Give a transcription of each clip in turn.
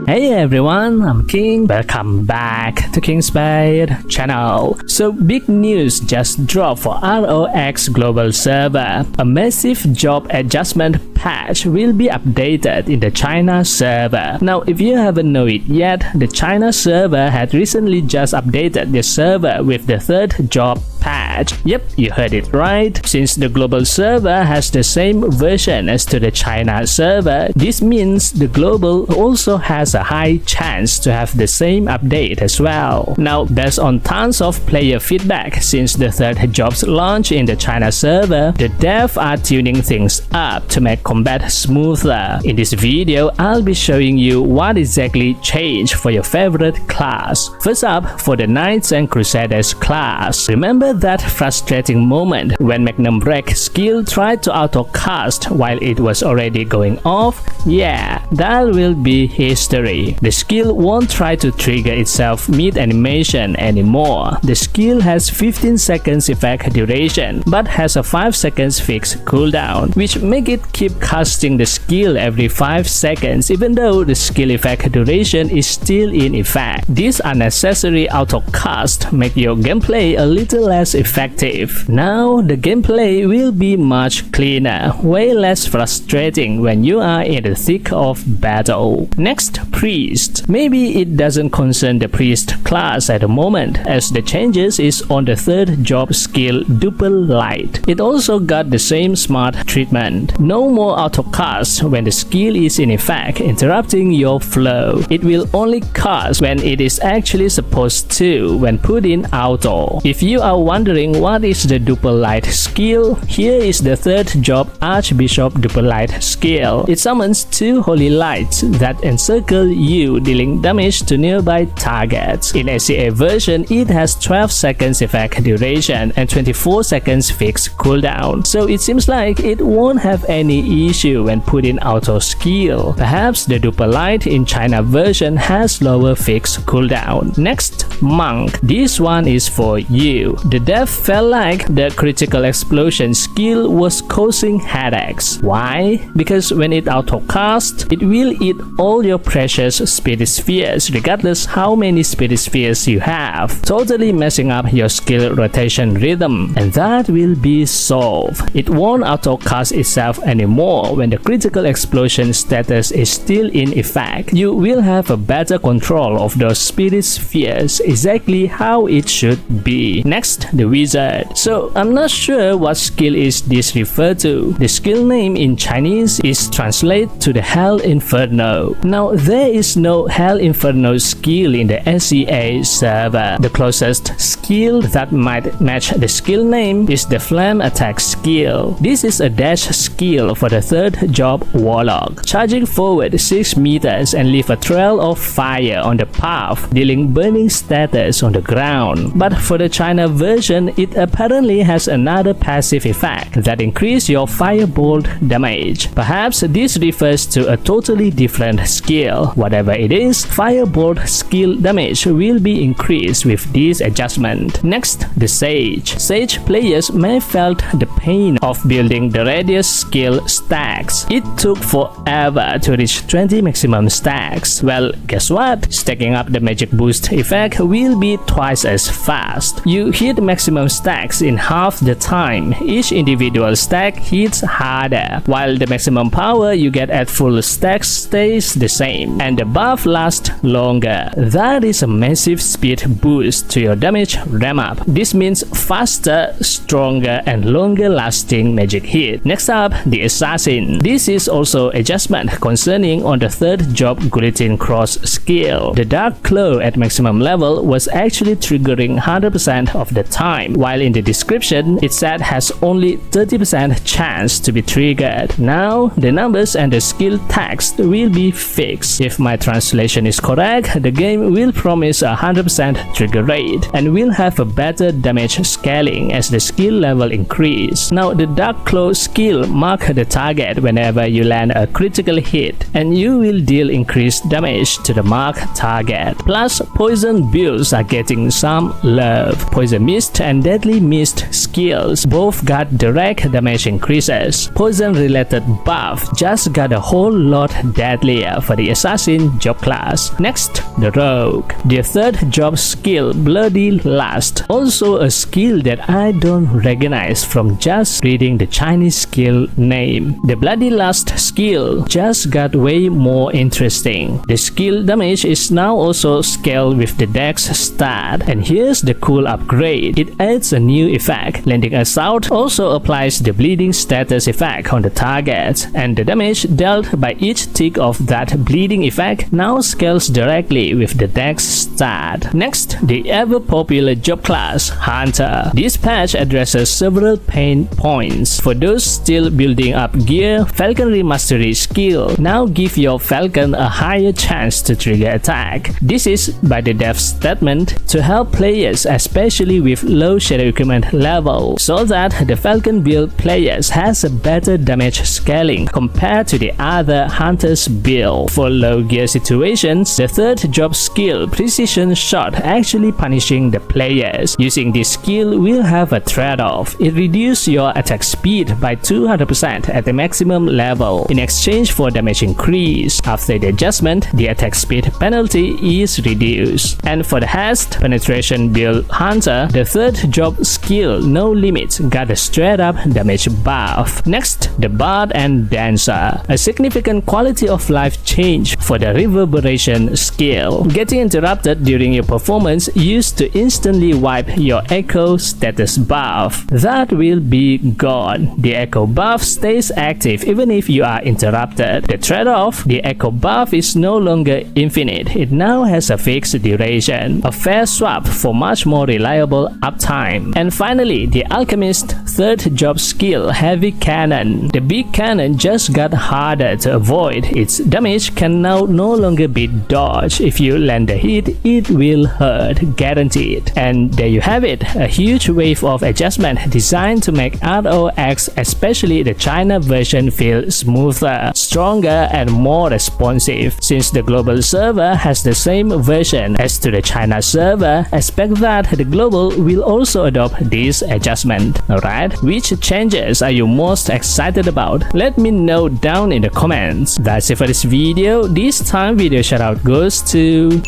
Hey everyone, I'm King. Welcome back to King Spade channel. So big news just dropped for ROX global server. A massive job adjustment patch will be updated in the China server. Now if you haven't know it yet, the China server had recently just updated the server with the third job patch. Yep, you heard it right. Since the global server has the same version as to the China server, this means the global also has a high chance to have the same update as well. Now, based on tons of player feedback since the third job's launch in the China server, the devs are tuning things up to make combat smoother. In this video, I'll be showing you what exactly changed for your favorite class. First up, for the Knights and Crusaders class. Remember that frustrating moment when Magnum Break skill tried to auto-cast while it was already going off? Yeah, that will be history. The skill won't try to trigger itself mid-animation anymore. The skill has 15 seconds effect duration but has a 5 seconds fixed cooldown, which make it keep casting the skill every 5 seconds even though the skill effect duration is still in effect. This unnecessary auto-cast make your gameplay a little less effective. Now the gameplay will be much cleaner, way less frustrating when you are in the thick of battle. Next, Priest. Maybe it doesn't concern the Priest class at the moment, as the changes is on the third job skill Duple Light. It also got the same smart treatment. No more auto-cast when the skill is in effect, interrupting your flow. It will only cast when it is actually supposed to when put in auto. If you are wondering what is the Duple Light skill, here is the third job Archbishop Duple Light skill. It summons 2 holy lights that encircle you, dealing damage to nearby targets. In ACA version, it has 12 seconds effect duration and 24 seconds fixed cooldown, so it seems like it won't have any issue when put in auto skill. Perhaps the Duple Light in China version has lower fixed cooldown. Next, Monk. This one is for you. The dev felt like the critical explosion skill was causing headaches. Why? Because when it auto-casts, it will eat all your precious Spade spheres regardless how many Spade spheres you have, totally messing up your skill rotation rhythm, and that will be solved. It won't auto-cast itself anymore when the critical explosion status is still in effect. You will have a better control of those Spade spheres, exactly how it should be. Next, the Wizard. So I'm not sure what skill is this referred to. The skill name in Chinese is translated to the Hell Inferno. Now there is no Hell Inferno skill in the SEA server. The closest skill that might match the skill name is the Flame Attack skill. This is a dash skill for the third job Warlock, charging forward 6 meters and leave a trail of fire on the path, dealing burning status on the ground. But for the China version, it apparently has another passive effect that increases your firebolt damage. Perhaps this refers to a totally different skill. Whatever it is, firebolt skill damage will be increased with this adjustment. Next, the Sage. Sage players may felt the pain of building the radius skill stacks. It took forever to reach 20 maximum stacks. Well, guess what? Stacking up the magic boost effect will be twice as fast. You hit maximum stacks in half the time. Each individual stack hits harder, while the maximum power you get at full stacks stays the same, and the buff lasts longer. That is a massive speed boost to your damage ramp up. This means faster, stronger, and longer lasting magic hit. Next up, the Assassin. This is also adjustment concerning on the third job Guillotine Cross skill. The Dark Claw at maximum level was actually triggering 100% of the time, while in the description it said has only 30% chance to be triggered. Now the numbers and the skill text will be fixed. If my translation is correct, the game will promise a 100% trigger rate and will have a better damage scaling as the skill level increase. Now the Dark Claw skill mark the target whenever you land a critical hit, and you will deal increased damage to the marked target. Plus, poison builds are getting some love. Poison Mist Mist and Deadly Mist skills both got direct damage increases. Poison related buff just got a whole lot deadlier for the Assassin job class. Next, the Rogue. The third job skill, Bloody Lust. Also a skill that I don't recognize from just reading the Chinese skill name. The Bloody Lust skill just got way more interesting. The skill damage is now also scaled with the Dex stat. And here's the cool upgrade. It adds a new effect. Lending Assault also applies the bleeding status effect on the target, and the damage dealt by each tick of that bleeding effect now scales directly with the Dex stat. Next, the ever popular job class, Hunter. This patch addresses several pain points. For those still building up gear, Falcon Mastery skill now give your Falcon a higher chance to trigger attack. This is by the dev statement to help players, especially with low shadow equipment level, so that the Falcon build players has a better damage scaling compared to the other Hunters build. For low gear situations, the third job skill, Precision Shot, actually punishing the players. Using this skill will have a trade-off. It reduces your attack speed by 200% at the maximum level in exchange for damage increase. After the adjustment, the attack speed penalty is reduced. And for the Hast Penetration build Hunter, the third job skill, No Limits, got a straight-up damage buff. Next, the Bard and Dancer. A significant quality of life change for the Reverberation skill. Getting interrupted during your performance used to instantly wipe your Echo status buff. That will be gone. The Echo buff stays active even if you are interrupted. The trade-off, the Echo buff is no longer infinite. It now has a fixed duration. A fair swap for much more reliable uptime. And finally, the Alchemist third job skill, Heavy Cannon. The big cannon just got harder to avoid. Its damage can now no longer be dodged. If you land a hit, it will hurt, guaranteed. And there you have it, a huge wave of adjustment designed to make ROX, especially the China version, feel smoother, stronger, and more responsive. Since the global server has the same version as to the China server, expect that the global will also adopt this adjustment. Alright, which changes are you most excited about? Let me know down in the comments. That's it for this video. This time video shoutout goes to...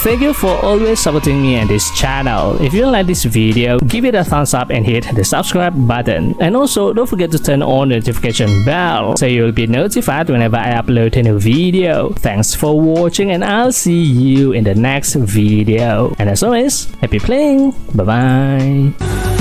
Thank you for always supporting me and this channel. If you like this video, give it a thumbs up and hit the subscribe button. And also don't forget to turn on the notification bell so you'll be notified whenever I upload a new video. Thanks for watching and I'll see you in the next video. And as always, happy playing. Bye bye.